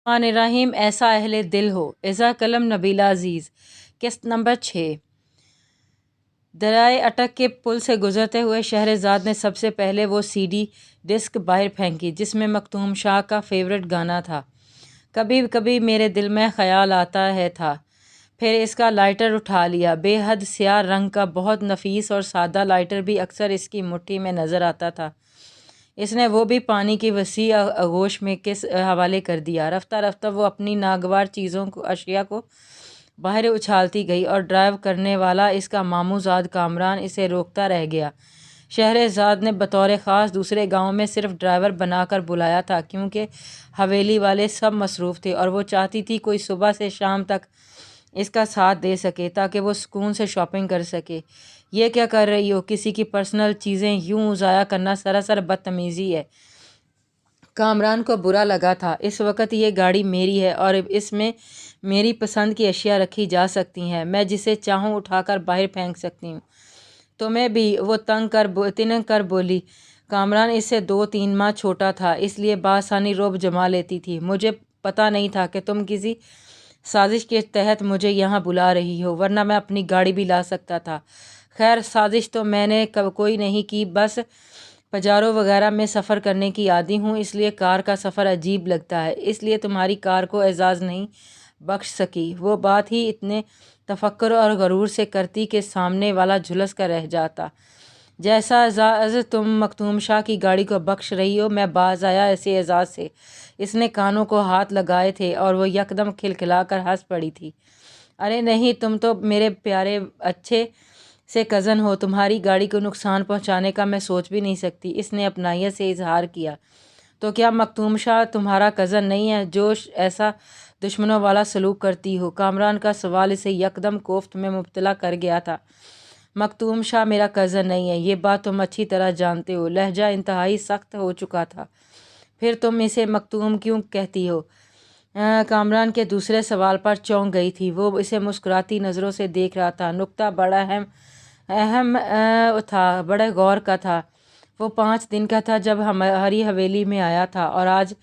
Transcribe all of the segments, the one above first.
मान रहीम ऐसा अहले दिल हो। इज़ा कलम नबीला अजीज़। किस्त नंबर 6। दरियाए अटक के पुल से गुजरते हुए शहरज़ाद ने सबसे पहले वो सीडी डिस्क बाहर फेंकी जिसमें मखदूम शाह का फेवरेट गाना था, कभी कभी मेरे दिल में ख्याल आता है था। फिर इसका लाइटर उठा लिया। बेहद स्याह रंग का बहुत नफीस और सादा लाइटर भी अक्सर इसकी मुट्ठी में नज़र आता था। इसने वो भी पानी की वसी आगोश में के हवाले कर दिया। रफ्ता रफ्ता वो अपनी नागवार चीज़ों को अशिया को बाहर उछालती गई और ड्राइव करने वाला इसका मामूजाद कामरान इसे रोकता रह गया। शहरज़ाद ने बतौर ख़ास दूसरे गांव में सिर्फ ड्राइवर बनाकर बुलाया था क्योंकि हवेली वाले सब मसरूफ़ थे और वो चाहती थी कोई सुबह से शाम तक इसका साथ दे सके ताकि वो सुकून से शॉपिंग कर सके। ये क्या कर रही हो? किसी की पर्सनल चीज़ें यूं ज़ाया करना सरासर बदतमीज़ी है। कामरान को बुरा लगा था। इस वक्त ये गाड़ी मेरी है और इसमें मेरी पसंद की अशिया रखी जा सकती हैं। मैं जिसे चाहूँ उठाकर बाहर फेंक सकती हूँ। तुम्हें भी? वो तिनक कर बोली। कामरान इससे 2-3 माह छोटा था, इसलिए बासानी रोब जमा लेती थी। मुझे पता नहीं था कि तुम किसी साजिश के तहत मुझे यहाँ बुला रही हो, वरना मैं अपनी गाड़ी भी ला सकता था। खैर, साजिश तो मैंने कोई नहीं की, बस पजारों वगैरह में सफ़र करने की आदी हूँ, इसलिए कार का सफ़र अजीब लगता है। इसलिए तुम्हारी कार को एजाज़ नहीं बख्श सकी। वो बात ही इतने तफक्कुर और गरूर से करती कि सामने वाला झुलस कर रह जाता। जैसा एजाज़ तुम मखदूम शाह की गाड़ी को बख्श रही हो, मैं बाज आया ऐसे एजाज़ से। इसने कानों को हाथ लगाए थे और वो यकदम खिलखिलाकर हंस पड़ी थी। अरे नहीं, तुम तो मेरे प्यारे अच्छे से कज़न हो, तुम्हारी गाड़ी को नुकसान पहुंचाने का मैं सोच भी नहीं सकती। इसने अपनाइयत से इजहार किया। तो क्या मखदूम शाह तुम्हारा कज़न नहीं है जो ऐसा दुश्मनों वाला सलूक करती हो? कामरान का सवाल इसे यकदम कोफ्त में मुब्तला कर गया था। मखदूम शाह मेरा कज़न नहीं है, ये बात तुम अच्छी तरह जानते हो। लहजा इंतहाई सख्त हो चुका था। फिर तुम इसे मखदूम क्यों कहती हो? कामरान के दूसरे सवाल पर चौंक गई थी। वो इसे मुस्कुराती नज़रों से देख रहा था। नुक्ता बड़ा अहम अहम था, बड़े गौर का था। वो 5 दिन का था जब हमारी हवेली में आया था और आज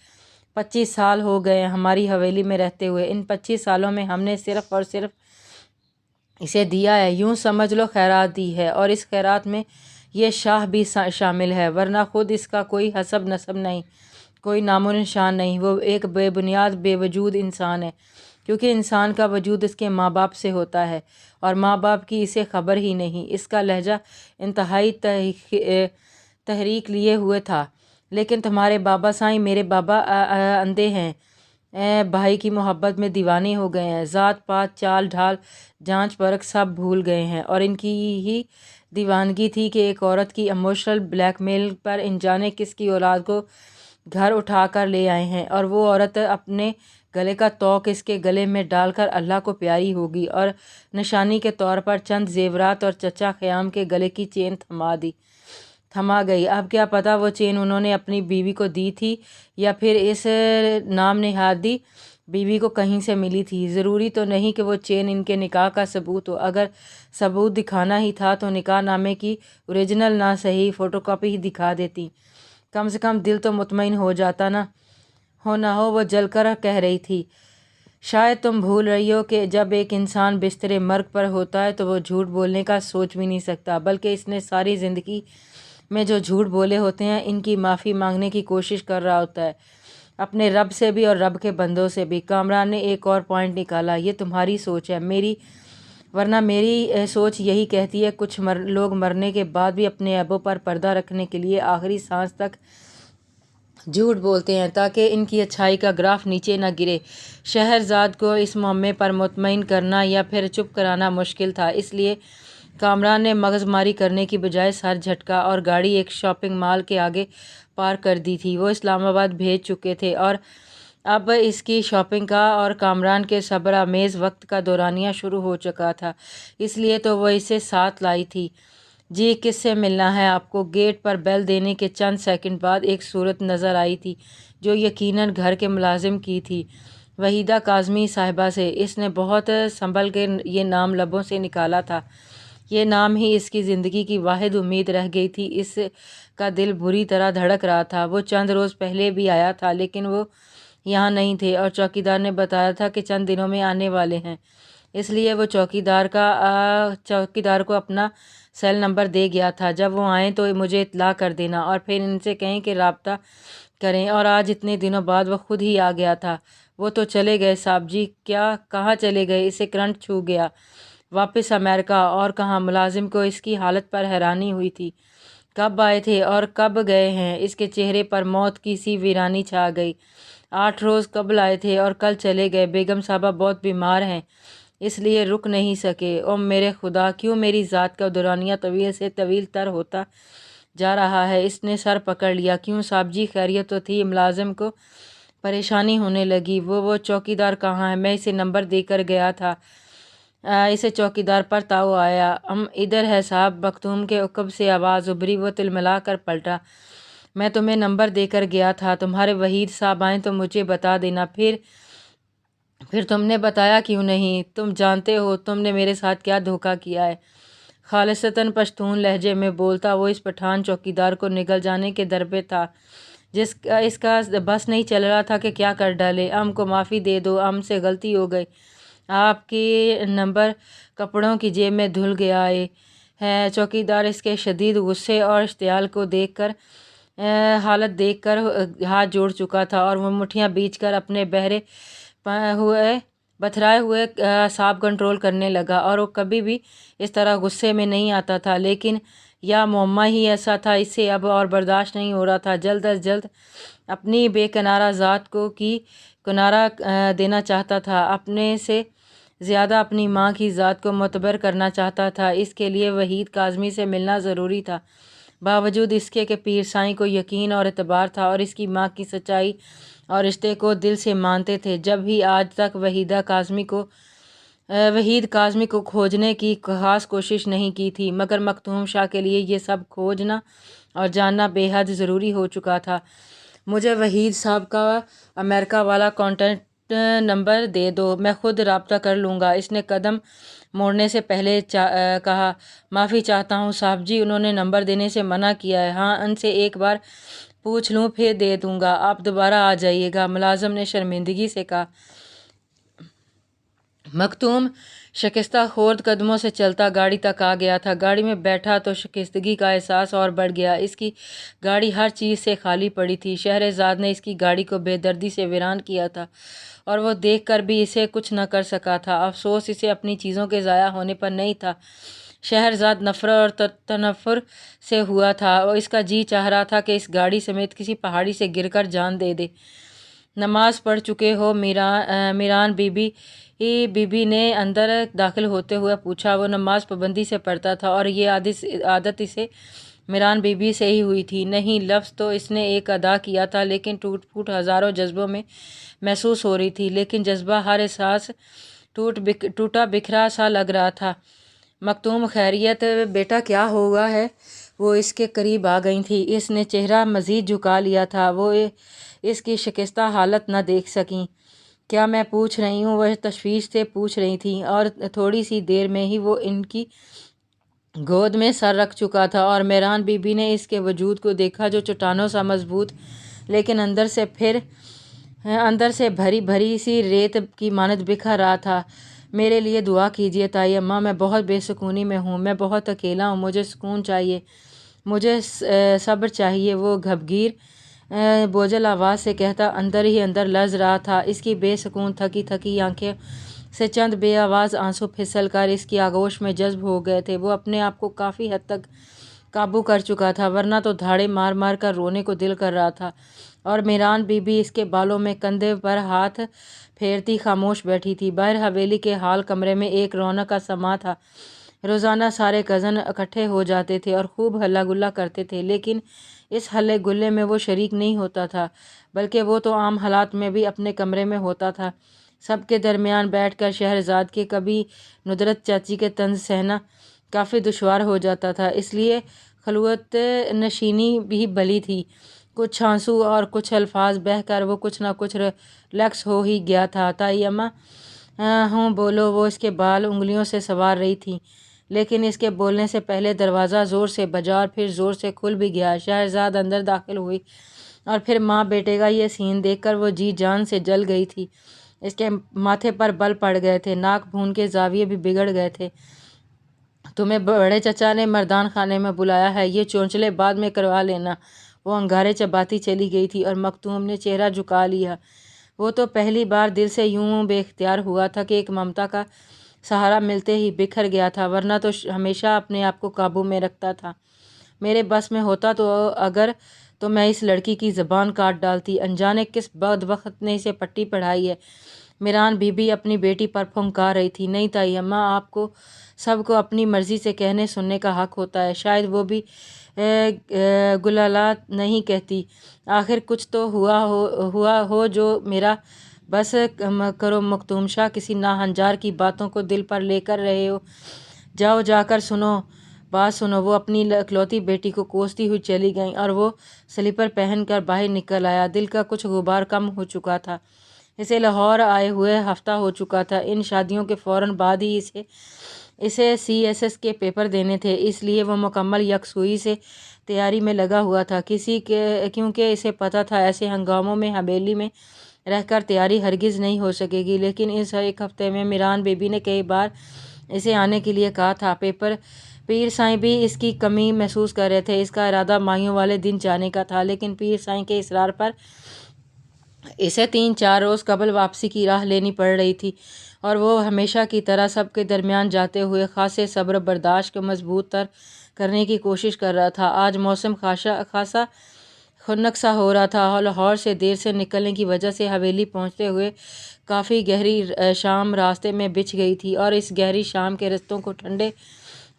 25 साल हो गए हमारी हवेली में रहते हुए। इन 25 सालों में हमने सिर्फ़ और सिर्फ इसे दिया है, यूं समझ लो खैरात दी है, और इस खैरात में ये शाह भी शामिल है, वरना ख़ुद इसका कोई हसब नसब नहीं, कोई नामो निशान नहीं। वो एक बेबुनियाद बेवजूद इंसान है, क्योंकि इंसान का वजूद इसके माँ बाप से होता है और माँ बाप की इसे खबर ही नहीं। इसका लहजा इंतहाई तहरीक लिए हुए था। लेकिन तुम्हारे बाबा साईं, मेरे बाबा अंधे हैं, भाई की मोहब्बत में दीवाने हो गए हैं, ज़ात पात चाल ढाल जांच परख सब भूल गए हैं। और इनकी ही दीवानगी थी कि एक औरत की इमोशनल ब्लैकमेल पर अनजाने किसकी औलाद को घर उठा कर ले आए हैं, और वो औरत अपने गले का तोक इसके गले में डालकर अल्लाह को प्यारी होगी और निशानी के तौर पर चंद जेवरात और चचा ख़याम के गले की चेन थमा गई। अब क्या पता वो चेन उन्होंने अपनी बीवी को दी थी या फिर इस नाम नेहादी बीवी को कहीं से मिली थी। ज़रूरी तो नहीं कि वो चेन इनके निकाह का सबूत हो। अगर सबूत दिखाना ही था तो निकाह नामे की ओरिजिनल ना सही फ़ोटोकॉपी ही दिखा देती, कम से कम दिल तो मुतमईन हो जाता ना हो। वो जलकर कह रही थी। शायद तुम भूल रही हो कि जब एक इंसान बिस्तरे मर्ग पर होता है तो वो झूठ बोलने का सोच भी नहीं सकता, बल्कि इसने सारी ज़िंदगी में जो झूठ बोले होते हैं इनकी माफ़ी मांगने की कोशिश कर रहा होता है, अपने रब से भी और रब के बंदों से भी। कामरान ने एक और पॉइंट निकाला। ये तुम्हारी सोच है, वरना मेरी सोच यही कहती है कुछ लोग मरने के बाद भी अपने ऐबों पर पर्दा रखने के लिए आखिरी सांस तक झूठ बोलते हैं ताकि इनकी अच्छाई का ग्राफ नीचे न गिरे। शहरज़ाद को इस मामले पर मुतमईन करना या फिर चुप कराना मुश्किल था, इसलिए कामरान ने मगजमारी करने की बजाय सर झटका और गाड़ी एक शॉपिंग मॉल के आगे पार्क कर दी थी। वो इस्लामाबाद भेज चुके थे और अब इसकी शॉपिंग का और कामरान के सब्र आमेज़ वक्त का दौरानिया शुरू हो चुका था, इसलिए तो वो इसे साथ लाई थी। जी, किससे मिलना है आपको? गेट पर बेल देने के चंद सेकंड बाद एक सूरत नज़र आई थी जो यकीनन घर के मुलाजिम की थी, वहीदा काज़मी साहिबा से। इसने बहुत संभल के ये नाम लबों से निकाला था। ये नाम ही इसकी ज़िंदगी की वाहिद उम्मीद रह गई थी। इसका दिल बुरी तरह धड़क रहा था। वो चंद रोज़ पहले भी आया था, लेकिन वो यहाँ नहीं थे और चौकीदार ने बताया था कि चंद दिनों में आने वाले हैं। इसलिए वो चौकीदार को अपना सेल नंबर दे गया था। जब वो आएँ तो मुझे इत्तला कर देना और फिर इनसे कहें कि राब्ता करें। और आज इतने दिनों बाद वो खुद ही आ गया था। वो तो चले गए साहब जी। क्या? कहाँ चले गए? इसे करंट छू गया। वापस अमेरिका। और कहाँ? मुलाजिम को इसकी हालत पर हैरानी हुई थी। कब आए थे और कब गए हैं? इसके चेहरे पर मौत की सी वीरानी छा गई। 8 रोज़ कबल आए थे और कल चले गए। बेगम साहबा बहुत बीमार हैं, इसलिए रुक नहीं सके। ओ मेरे खुदा, क्यों मेरी ज़ात का दौरानिया तवील से तवील तर होता जा रहा है। इसने सर पकड़ लिया। क्यों साहब जी, खैरियत तो थी? मुलाजिम को परेशानी होने लगी। वो चौकीदार कहाँ है? मैं इसे नंबर देकर गया था। इसे चौकीदार पर ताव आया। हम इधर है साहब। मखदूम के उकब से आवाज़ उभरी। वो तिलमिला कर पलटा। मैं तुम्हें नंबर देकर गया था। तुम्हारे वहीद साहब आएँ तो मुझे बता देना। फिर तुमने बताया क्यों नहीं? तुम जानते हो तुमने मेरे साथ क्या धोखा किया है। खालिसतन पश्तून लहजे में बोलता वो इस पठान चौकीदार को निगल जाने के दर पे था, इसका बस नहीं चल रहा था कि क्या कर डाले। अम को माफ़ी दे दो, अम से गलती हो गई। आपकी नंबर कपड़ों की जेब में धुल गया है। चौकीदार इसके शदीद गुस्से और इश्तियाल को देखकर हालत देखकर हाथ जोड़ चुका था और वो मुट्ठियाँ बींचकर अपने बथराए हुए सांप कंट्रोल करने लगा। और वो कभी भी इस तरह गुस्से में नहीं आता था, लेकिन या मुअम्मा ही ऐसा था। इससे अब और बर्दाश्त नहीं हो रहा था। जल्द अज जल्द अपनी बेकनारा ज़ात को किनारा देना चाहता था। अपने से ज़्यादा अपनी माँ की ज़ात को मुतबर करना चाहता था। इसके लिए वहीद काज़मी से मिलना ज़रूरी था। बावजूद इसके कि पीर साईं को यकीन और एतबार था और इसकी माँ की सच्चाई और रिश्ते को दिल से मानते थे। जब भी आज तक वहीद काज़मी को खोजने की खास कोशिश नहीं की थी, मगर मखदूम शाह के लिए ये सब खोजना और जानना बेहद ज़रूरी हो चुका था। मुझे वहीद साहब का अमेरिका वाला कॉन्टैक्ट नंबर दे दो, मैं ख़ुद रब्ता कर लूँगा। इसने कदम मोड़ने से पहले कहा, माफ़ी चाहता हूँ साहब जी, उन्होंने नंबर देने से मना किया है। हाँ, उनसे एक बार पूछ लूँ फिर दे दूँगा। आप दोबारा आ जाइएगा, मुलाजिम ने शर्मिंदगी से कहा। मखदूम शिकस्ता खोर्द कदमों से चलता गाड़ी तक आ गया था। गाड़ी में बैठा तो शिकस्तगी का एहसास और बढ़ गया। इसकी गाड़ी हर चीज़ से खाली पड़ी थी। शहरज़ाद ने इसकी गाड़ी को बेदर्दी से वीरान किया था और वो देखकर भी इसे कुछ न कर सका था। अफसोस इसे अपनी चीज़ों के ज़ाया होने पर नहीं था। शहरज़ाद नफ़रत और तनफ़ुर से हुआ था और इसका जी चाह रहा था कि इस गाड़ी समेत किसी पहाड़ी से गिरकर जान दे दे। नमाज पढ़ चुके हो? मीरान बीबी ने अंदर दाखिल होते हुए पूछा। वो नमाज पाबंदी से पढ़ता था और ये आदत इसे मीरान बीबी से ही हुई थी। नहीं, लफ्ज़ तो इसने एक अदा किया था, लेकिन टूट फूट हज़ारों जज्बों में महसूस हो रही थी। लेकिन जज्बा हर एहसास टूटा बिखरा सा लग रहा था। मखदूम, खैरियत बेटा, क्या हुआ है? वो इसके करीब आ गई थी। इसने चेहरा मज़ीद झुका लिया था। वो इसकी शिकस्ता हालत न देख सकी। क्या मैं पूछ रही हूँ? वह तशवीश से पूछ रही थी और थोड़ी सी देर में ही वो इनकी गोद में सर रख चुका था और मीरान बीबी ने इसके वजूद को देखा, जो चट्टानों सा मजबूत लेकिन अंदर से भरी भरी सी रेत की मानद बिखर रहा था। मेरे लिए दुआ कीजिए ताई अम्मा, मैं बहुत बेसुकूनी में हूँ, मैं बहुत अकेला हूँ, मुझे सुकून चाहिए, मुझे सब्र चाहिए। वो घबगीर बोझल आवाज़ से कहता अंदर ही अंदर लर्ज़ रहा था। इसकी बेसुकून थकी थकी आंखें से चंद बेआवाज़ आंसू फिसल कर इसकी आगोश में जज्ब हो गए थे। वो अपने आप को काफ़ी हद तक काबू कर चुका था, वरना तो धाड़े मार मार कर रोने को दिल कर रहा था। और मीरान बीबी इसके बालों में कंधे पर हाथ फेरती खामोश बैठी थी। बाहर हवेली के हाल कमरे में एक रौनक का समा था। रोज़ाना सारे कज़न इकट्ठे हो जाते थे और खूब हल्ला गुल्ला करते थे, लेकिन इस हल्ले गुल्ले में वो शरीक नहीं होता था, बल्कि वो तो आम हालात में भी अपने कमरे में होता था। सबके दरमियान बैठकर शहरज़ाद के कभी नुदरत चाची के तंज सहना काफ़ी दुश्वार हो जाता था, इसलिए खलवत नशीनी भी भली थी। कुछ आंसू और कुछ अल्फाज बहकर वो कुछ ना कुछ रिलैक्स हो ही गया था। ताई अम्मा, हूँ बोलो, वो इसके बाल उंगलियों से सवार रही थी, लेकिन इसके बोलने से पहले दरवाज़ा ज़ोर से बजा और फिर ज़ोर से खुल भी गया। शहरज़ाद अंदर दाखिल हुई اور پھر ماں بیٹے کا یہ سین دیکھ کر وہ جی جان سے جل گئی تھی۔ اس کے ماتھے پر بل پڑ گئے تھے، ناک بھون کے زاویے بھی بگڑ گئے تھے۔ تمہیں بڑے چچا نے مردان خانے میں بلایا ہے، یہ چونچلے بعد میں کروا لینا۔ وہ انگارے چباتی چلی گئی تھی اور مکتوم نے چہرہ جھکا لیا۔ وہ تو پہلی بار دل سے یوں بے اختیار ہوا تھا کہ ایک ممتا کا سہارا ملتے ہی بکھر گیا تھا، ورنہ تو ہمیشہ اپنے آپ کو قابو میں رکھتا تھا۔ میرے بس میں ہوتا تو میں اس لڑکی کی زبان کاٹ ڈالتی۔ انجانے کس بدبخت نے اسے پٹی پڑھائی ہے۔ میران بی بی اپنی بیٹی پر پھنکار رہی تھی۔ نہیں تائی اماں، آپ کو سب کو اپنی مرضی سے کہنے سننے کا حق ہوتا ہے، شاید وہ بھی گلالات نہیں کہتی۔ آخر کچھ تو ہوا ہو جو میرا بس کرو مکتوم شاہ، کسی ناہنجار کی باتوں کو دل پر لے کر رہے ہو۔ جاؤ، جا کر بات سنو۔ وہ اپنی اکلوتی بیٹی کو کوستی ہوئی چلی گئیں اور وہ سلیپر پہن کر باہر نکل آیا۔ دل کا کچھ غبار کم ہو چکا تھا۔ اسے لاہور آئے ہوئے ہفتہ ہو چکا تھا۔ ان شادیوں کے فوراً بعد ہی اسے CSS کے پیپر دینے تھے، اس لیے وہ مکمل یکسوئی سے تیاری میں لگا ہوا تھا، کیونکہ اسے پتہ تھا ایسے ہنگاموں میں حویلی میں رہ کر تیاری ہرگز نہیں ہو سکے گی۔ لیکن اس ایک ہفتے میں میران بی بی نے کئی بار اسے آنے کے لیے کہا تھا۔ پیر سائیں بھی اس کی کمی محسوس کر رہے تھے۔ اس کا ارادہ مائیوں والے دن جانے کا تھا، لیکن پیر سائیں کے اصرار پر اسے 3-4 روز قبل واپسی کی راہ لینی پڑ رہی تھی، اور وہ ہمیشہ کی طرح سب کے درمیان جاتے ہوئے خاصے صبر و برداشت کو مضبوط تر کرنے کی کوشش کر رہا تھا۔ آج موسم خاصا خنک سا ہو رہا تھا۔ لاہور سے دیر سے نکلنے کی وجہ سے حویلی پہنچتے ہوئے کافی گہری شام راستے میں بچھ گئی تھی، اور اس گہری شام کے رستوں کو ٹھنڈے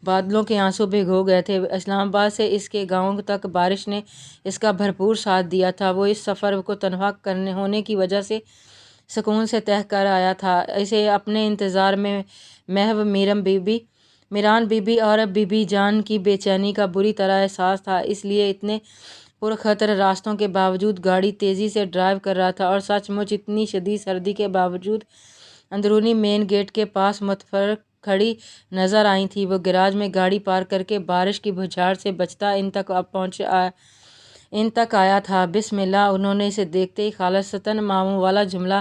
بادلوں کے آنسو بھگو گئے تھے۔ اسلام آباد سے اس کے گاؤں تک بارش نے اس کا بھرپور ساتھ دیا تھا۔ وہ اس سفر کو تنہا ہونے کی وجہ سے سکون سے طے کر آیا تھا۔ اسے اپنے انتظار میں محو میران بی بی اور بی بی جان کی بے چینی کا بری طرح احساس تھا، اس لیے اتنے پرخطر راستوں کے باوجود گاڑی تیزی سے ڈرائیو کر رہا تھا، اور سچ مچ اتنی شدید سردی کے باوجود اندرونی مین گیٹ کے پاس متفرق کھڑی نظر آئی تھی۔ وہ گیراج میں گاڑی پارک کر کے بارش کی بھجاڑ سے بچتا ان تک آیا تھا۔ بسم اللہ! انہوں نے اسے دیکھتے ہی خالصتاً ماموں والا جملہ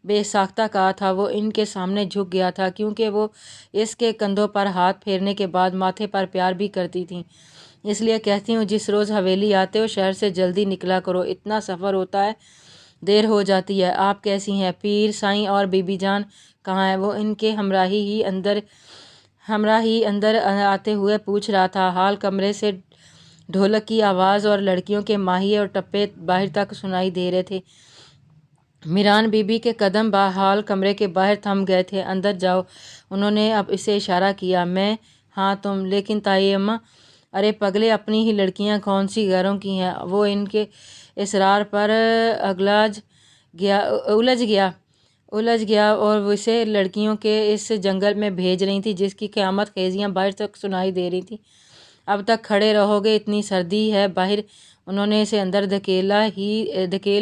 بے ساختہ کہا تھا۔ وہ ان کے سامنے جھک گیا تھا، کیونکہ وہ اس کے کندھوں پر ہاتھ پھیرنے کے بعد ماتھے پر پیار بھی کرتی تھیں۔ اس لیے کہتی ہوں، جس روز حویلی آتے ہو شہر سے جلدی نکلا کرو، اتنا سفر ہوتا ہے، دیر ہو جاتی ہے۔ آپ کیسی ہیں؟ پیر سائیں اور بی بی جان کہاں ہیں؟ وہ ان کے ہمراہ ہی اندر آتے ہوئے پوچھ رہا تھا۔ حال کمرے سے ڈھولک کی آواز اور لڑکیوں کے ماہیے اور ٹپے باہر تک سنائی دے رہے تھے۔ میران بی بی کے قدم حال کمرے کے باہر تھم گئے تھے۔ اندر جاؤ، انہوں نے اب اسے اشارہ کیا۔ میں؟ ہاں تم؟ لیکن تائی اماں! ارے پگلے، اپنی ہی لڑکیاں کون سی غیروں کی ہیں؟ وہ ان کے اصرار پر الجھ گیا اور اسے لڑکیوں کے اس جنگل میں بھیج رہی تھی جس کی قیامت خیزیاں باہر تک سنائی دے رہی تھیں۔ اب تک کھڑے رہو گے؟ اتنی سردی ہے باہر۔ انہوں نے اسے اندر دھکیل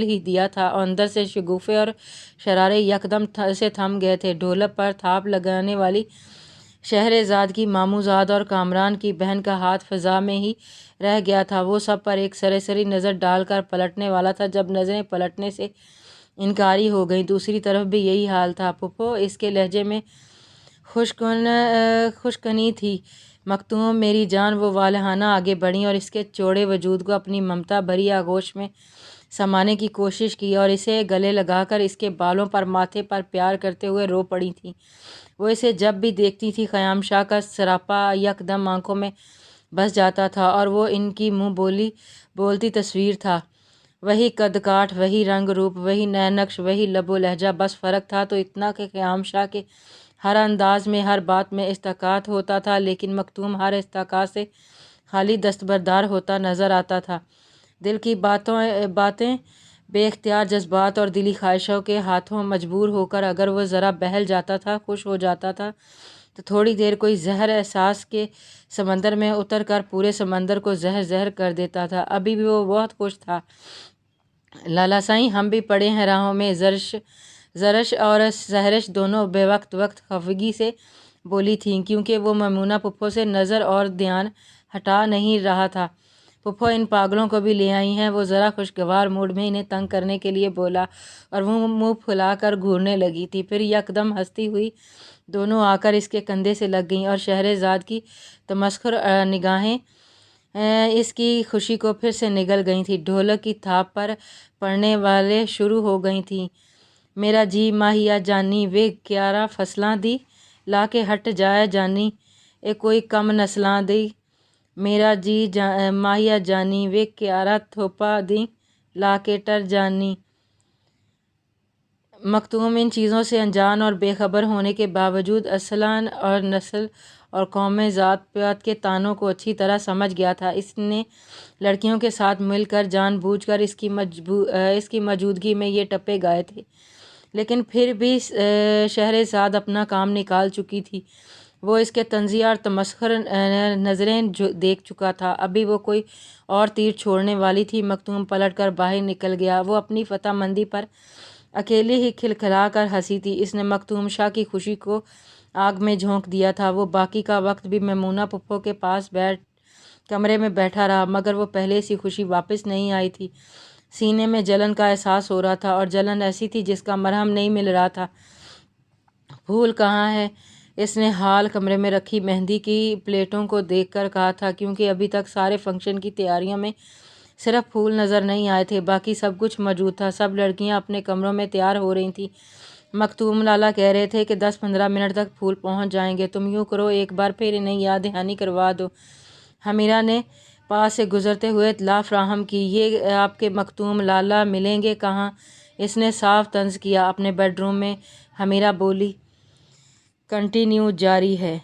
ہی دیا تھا، اور اندر سے شگوفے اور شرارے یکدم سے تھم گئے تھے۔ ڈھولک پر تھاپ لگانے والی شہرزاد کی ماموں زاد اور کامران کی بہن کا ہاتھ فضا میں ہی رہ گیا تھا۔ وہ سب پر ایک سرسری نظر ڈال کر پلٹنے والا تھا، جب نظریں پلٹنے سے انکاری ہو گئیں۔ دوسری طرف بھی یہی حال تھا۔ پھوپھو! اس کے لہجے میں خوشکنی تھی۔ مکتوم میری جان! وہ والہانہ آگے بڑھیں اور اس کے چوڑے وجود کو اپنی ممتا بھری آغوش میں سمانے کی کوشش کی، اور اسے گلے لگا کر اس کے بالوں پر ماتھے پر پیار کرتے ہوئے رو پڑی تھیں۔ وہ اسے جب بھی دیکھتی تھی، خیام شاہ کا سراپا یکدم آنکھوں میں بس جاتا تھا، اور وہ ان کی منہ بولتی تصویر تھا۔ وہی قد کاٹ، وہی رنگ روپ، وہی نئے نقش، وہی لب و لہجہ، بس فرق تھا تو اتنا کہ خیام شاہ کے ہر انداز میں، ہر بات میں استحقاق ہوتا تھا، لیکن مکتوم ہر استحقاق سے خالی دستبردار ہوتا نظر آتا تھا۔ دل کی باتیں، بے اختیار جذبات اور دلی خواہشوں کے ہاتھوں مجبور ہو کر اگر وہ ذرا بہل جاتا تھا، خوش ہو جاتا تھا، تو تھوڑی دیر کوئی زہر احساس کے سمندر میں اتر کر پورے سمندر کو زہر کر دیتا تھا۔ ابھی بھی وہ بہت خوش تھا۔ لالا سائیں، ہم بھی پڑے ہیں راہوں میں۔ زرش اور سحرش دونوں بے وقت خفگی سے بولی تھیں، کیونکہ وہ میمونہ پھوپھو سے نظر اور دھیان ہٹا نہیں رہا تھا۔ پھپھو ان پاگلوں کو بھی لے آئی ہیں۔ وہ ذرا خوشگوار موڈ میں انہیں تنگ کرنے کے لیے بولا اور وہ منہ پھلا کر گھورنے لگی تھی۔ پھر یکدم ہنستی ہوئی دونوں آ کر اس کے کندھے سے لگ گئیں اور شہرزاد کی تمسخر نگاہیں اس کی خوشی کو پھر سے نگل گئی تھیں۔ ڈھولک کی تھاپ پر پڑنے والے شروع ہو گئی تھیں۔ میرا جی ماہیا جانی وے کیارا فصلاں دی، لا کے ہٹ جائے جانی اے کوئی کم نسلاں دی۔ میرا جی ماہیا جانی وے کیارا تھوپا دی، لا کے ٹر جانی۔ مکتوم ان چیزوں سے انجان اور بے خبر ہونے کے باوجود اسلحہ اور نسل اور قوم ذات پات کے طعنوں کو اچھی طرح سمجھ گیا تھا۔ اس نے لڑکیوں کے ساتھ مل کر جان بوجھ کر اس کی موجودگی میں یہ ٹپے گائے تھے، لیکن پھر بھی شہرزاد اپنا کام نکال چکی تھی۔ وہ اس کے طنزیہ اور تمسخر نظریں دیکھ چکا تھا، ابھی وہ کوئی اور تیر چھوڑنے والی تھی۔ مکتوم پلٹ کر باہر نکل گیا۔ وہ اپنی فتح مندی پر اکیلی ہی کھلکھلا کر ہنسی تھی۔ اس نے مکتوم شاہ کی خوشی کو آگ میں جھونک دیا تھا۔ وہ باقی کا وقت بھی میمونہ پھپھو کے پاس کمرے میں بیٹھا رہا، مگر وہ پہلے سی خوشی واپس نہیں آئی تھی۔ سینے میں جلن کا احساس ہو رہا تھا اور جلن ایسی تھی جس کا مرہم نہیں مل رہا تھا۔ پھول کہاں ہے؟ اس نے ہال کمرے میں رکھی مہندی کی پلیٹوں کو دیکھ کر کہا تھا، کیونکہ ابھی تک سارے فنکشن کی تیاریوں میں صرف پھول نظر نہیں آئے تھے، باقی سب کچھ موجود تھا۔ سب لڑکیاں اپنے کمروں میں تیار ہو رہی تھیں۔ مکتوم لالا کہہ رہے تھے کہ 10-15 منٹ تک پھول پہنچ جائیں گے۔ تم یوں کرو، ایک بار پھر انہیں یاد دہانی کروا دو۔ حمیرہ نے پاس سے گزرتے ہوئے اطلاع فراہم کی، یہ آپ کے مکتوم لالا ملیں گے کہاں؟ اس نے صاف طنز کیا، اپنے بیڈ روم میں۔ حمیرہ بولی۔ کنٹینیو جاری ہے۔